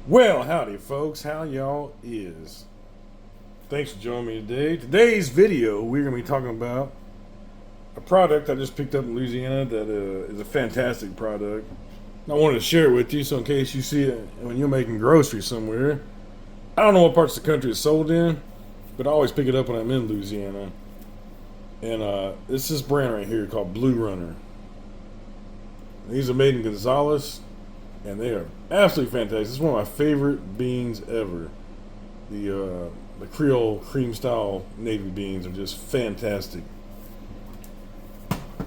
Well, howdy, folks. How y'all is? Thanks for joining me today. Today's video, we're going to be talking about a product I just picked up in Louisiana that is a fantastic product. I wanted to share it with you, so in case you see it when you're making groceries somewhere. I don't know what parts of the country it's sold in, but I always pick it up when I'm in Louisiana. And it's this brand right here called Blue Runner. These are made in Gonzales, and they are absolutely fantastic. This is one of my favorite beans ever. The Creole cream style navy beans are just fantastic.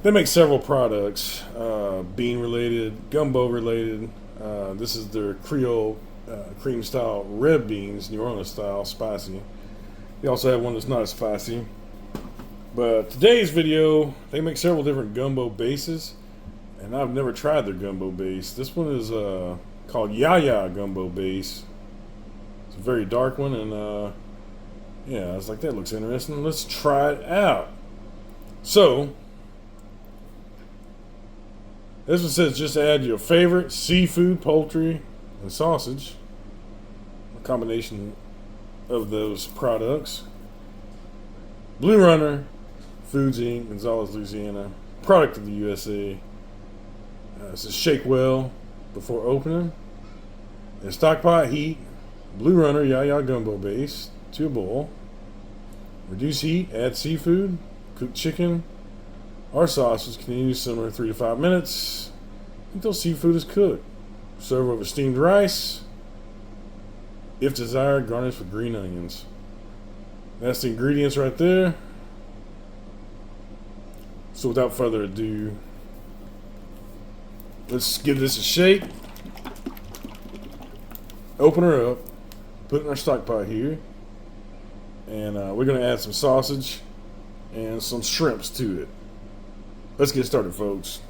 They make several products, bean related, gumbo related. This is their Creole cream style red beans, New Orleans style, spicy. They also have one that's not as spicy. But today's video, they make several different gumbo bases, and I've never tried their gumbo base. This one is called Yaya Gumbo Base. It's a very dark one, and yeah, I was like, that looks interesting. Let's try it out. So, this one says just add your favorite seafood, poultry, and sausage. A combination of those products. Blue Runner Foods Inc., Gonzales, Louisiana. Product of the USA. It says shake well before opening. And stock pot heat. Blue Runner Yaya Gumbo Base to a boil. Reduce heat, add seafood, cooked chicken, or sausage. Continue to simmer 3 to 5 minutes until seafood is cooked. Serve over steamed rice. If desired, garnish with green onions. That's the ingredients right there. So without further ado, let's give this a shake. Open her up. Put it in our stock pot here. And we're going to add some sausage and some shrimps to it. Let's get started, folks.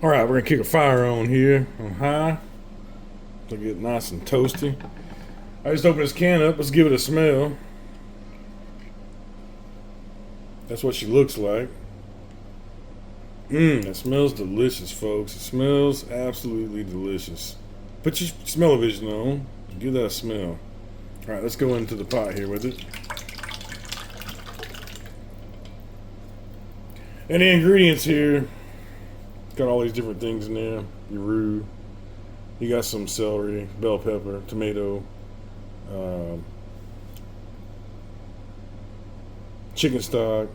Alright, we're going to kick a fire on here on high to get nice and toasty. I just opened this can up. Let's give it a smell. That's what she looks like. It smells delicious, folks. It smells absolutely delicious. Put your smell-o-vision on. Give that a smell. Alright, let's go into the pot here with it. And the ingredients here, got all these different things in there. Your roux. You got some celery, bell pepper, tomato, chicken stock,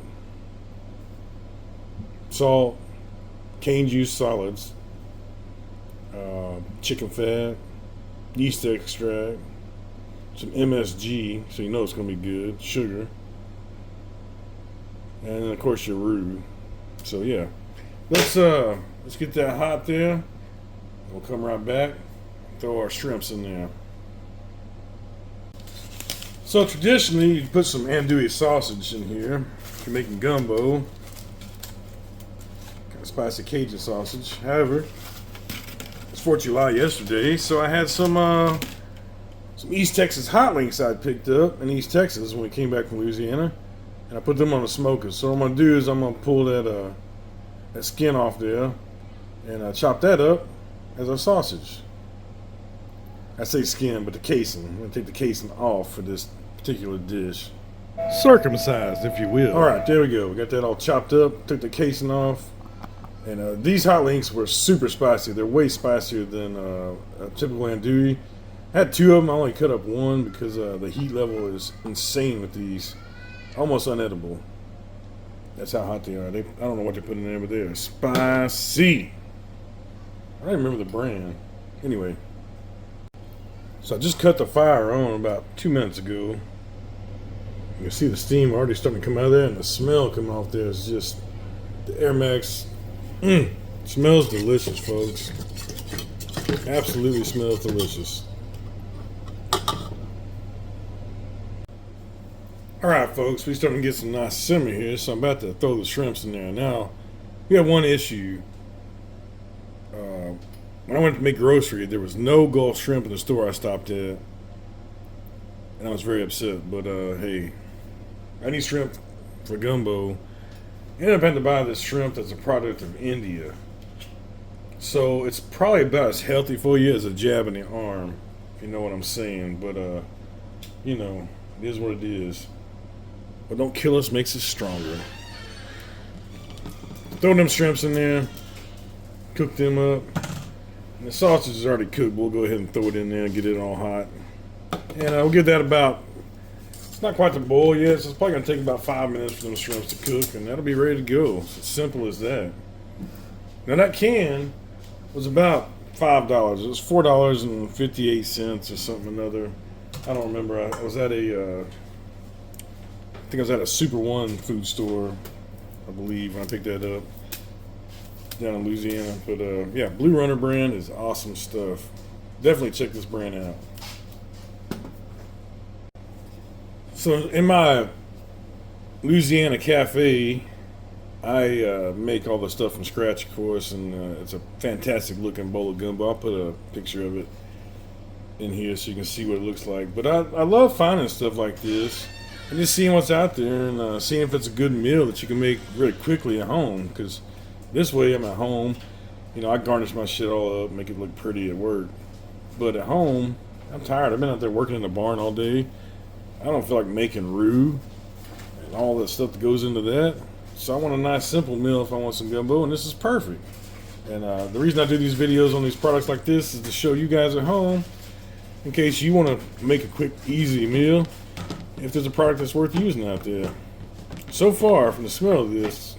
salt, cane juice solids, chicken fat, yeast extract, some MSG, so you know it's going to be good, sugar, and then of course your roux. So yeah, let's get that hot there. We'll come right back, throw our shrimps in there. So traditionally, you put some andouille sausage in here. If you're making gumbo, kind of spicy Cajun sausage. However, it's 4th of July yesterday, so I had some East Texas hot links I picked up in East Texas when we came back from Louisiana, and I put them on the smoker. So what I'm gonna do is I'm gonna pull that skin off there and chop that up as our sausage. I say skin, but the casing. I'm gonna take the casing off for this particular dish. Circumcised, if you will. Alright, there we go. We got that all chopped up. Took the casing off. And these hot links were super spicy. They're way spicier than a typical andouille. I had 2 of them. I only cut up 1 because the heat level is insane with these. Almost unedible. That's how hot they are. I don't know what they put in there, but they're spicy. I don't remember the brand. Anyway. So I just cut the fire on about 2 minutes ago. You can see the steam already starting to come out of there, and the smell coming off there is just the Air Max. Smells delicious, folks. Absolutely smells delicious. Alright, folks, we're starting to get some nice simmer here, so I'm about to throw the shrimps in there. Now, we have one issue. When I went to make grocery, there was no Gulf shrimp in the store I stopped at. and I was very upset. But hey, I need shrimp for gumbo. I ended up having to buy this shrimp that's a product of India. So it's probably about as healthy for you as a jab in the arm, if you know what I'm saying. But you know, it is what it is. What don't kill us makes us stronger. Throw them shrimps in there, cook them up. And the sausage is already cooked. We'll go ahead and throw it in there and get it all hot. And we'll give that about, it's not quite to boil yet, so it's probably going to take about 5 minutes for them shrimps to cook, and that'll be ready to go. It's as simple as that. Now that can was about $5. It was $4.58 or something or another. I don't remember. I was at I think I was at a Super One food store, I believe, when I picked that up down in Louisiana. But yeah, Blue Runner brand is awesome stuff. Definitely check this brand out. So in my Louisiana cafe, I make all the stuff from scratch, of course, and it's a fantastic looking bowl of gumbo. I'll put a picture of it in here so you can see what it looks like. But I love finding stuff like this and just seeing what's out there and seeing if it's a good meal that you can make really quickly at home. Because this way I'm at home, you know, I garnish my shit all up, make it look pretty at work. But at home, I'm tired. I've been out there working in the barn all day. I don't feel like making roux and all that stuff that goes into that. So I want a nice simple meal if I want some gumbo, and this is perfect. And the reason I do these videos on these products like this is to show you guys at home, in case you want to make a quick, easy meal, if there's a product that's worth using out there. So far, from the smell of this,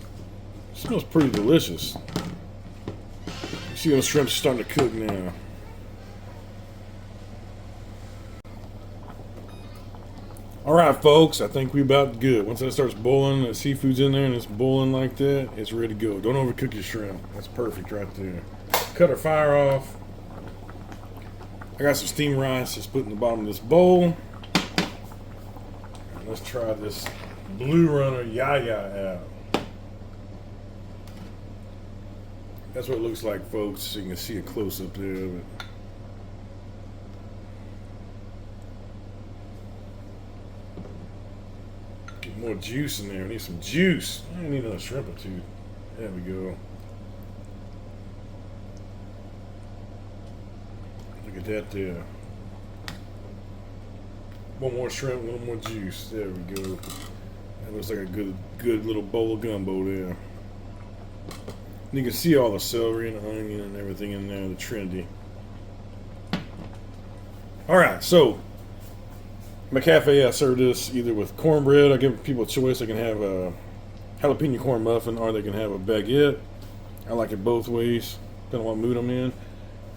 it smells pretty delicious. You see those shrimps starting to cook now. Alright folks, I think we about good. Once that starts boiling, the seafood's in there and it's boiling like that, it's ready to go. Don't overcook your shrimp. That's perfect right there. Cut our fire off. I got some steamed rice just put in the bottom of this bowl. And let's try this Blue Runner Yaya out. That's what it looks like, folks, so you can see a close-up there of it. More juice in there. I need some juice. I need another shrimp or two. There we go. Look at that there. One more shrimp, a little more juice. There we go. That looks like a good little bowl of gumbo there. And you can see all the celery and the onion and everything in there, the Trinity. Alright, so my cafe, I serve this either with cornbread. I give people a choice. They can have a jalapeno corn muffin or they can have a baguette. I like it both ways, depending on what mood I'm in.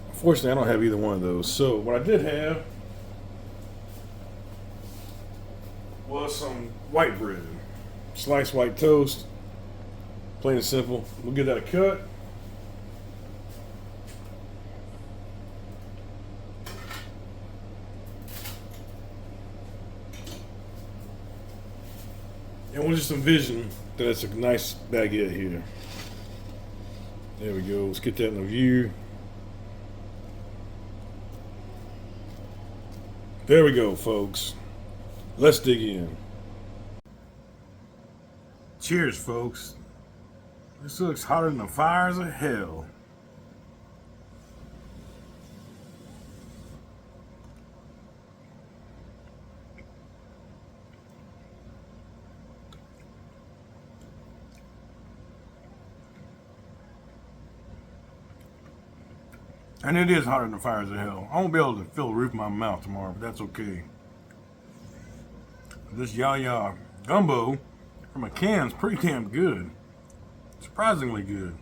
Unfortunately, I don't have either one of those. So what I did have was some white bread. Sliced white toast. Plain and simple. We'll give that a cut. And we'll just envision that it's a nice baguette here. There we go. Let's get that in the view. There we go, folks. Let's dig in. Cheers, folks. This looks hotter than the fires of hell. And it is hotter than the fires of hell. I won't be able to fill the roof of my mouth tomorrow, but that's okay. This Yaya gumbo from a can is pretty damn good. Surprisingly good.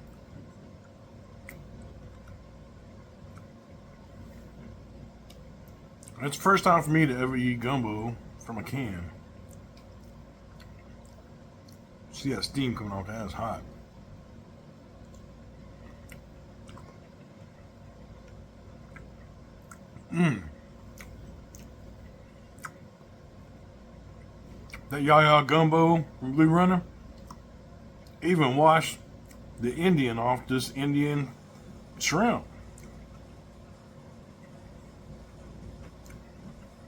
It's the first time for me to ever eat gumbo from a can. See that steam coming off, that is hot. That Yaya gumbo from Blue Runner even washed the Indian off this Indian shrimp.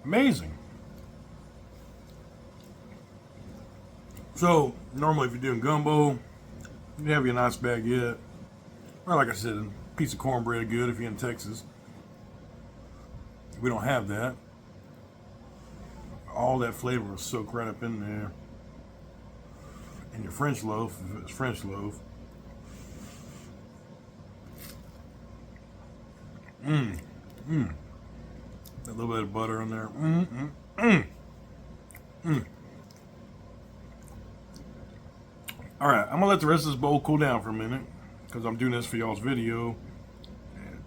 Amazing. So normally if you're doing gumbo, you have your nice baguette. Or like I said, a piece of cornbread good if you're in Texas. We don't have that. All that flavor is soaked right up in there. And your French loaf, if it's French loaf. A little bit of butter in there. All right, I'm gonna let the rest of this bowl cool down for a minute because I'm doing this for y'all's video.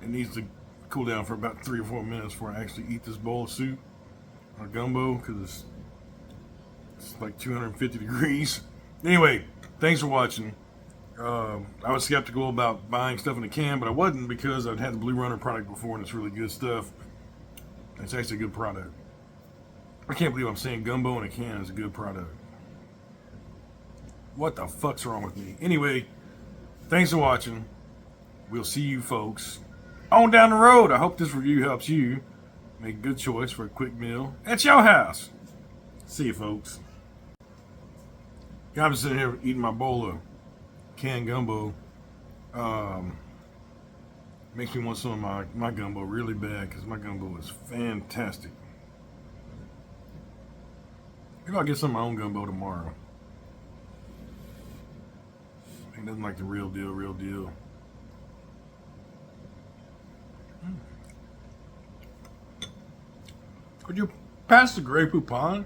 It needs to cool down for about 3 or 4 minutes before I actually eat this bowl of soup or gumbo because it's like 250 degrees. Anyway, thanks for watching. I was skeptical about buying stuff in a can, but I wasn't because I'd had the Blue Runner product before and it's really good stuff. It's actually a good product. I can't believe I'm saying gumbo in a can is a good product. What the fuck's wrong with me? Anyway, thanks for watching. We'll see you folks on down the road. I hope this review helps you make a good choice for a quick meal at your house. See you folks. I'm sitting here eating my bowl of canned gumbo. Makes me want some of my gumbo really bad because my gumbo is fantastic. Maybe I'll get some of my own gumbo tomorrow. Ain't nothing like the real deal, real deal. Could you pass the Grey Poupon?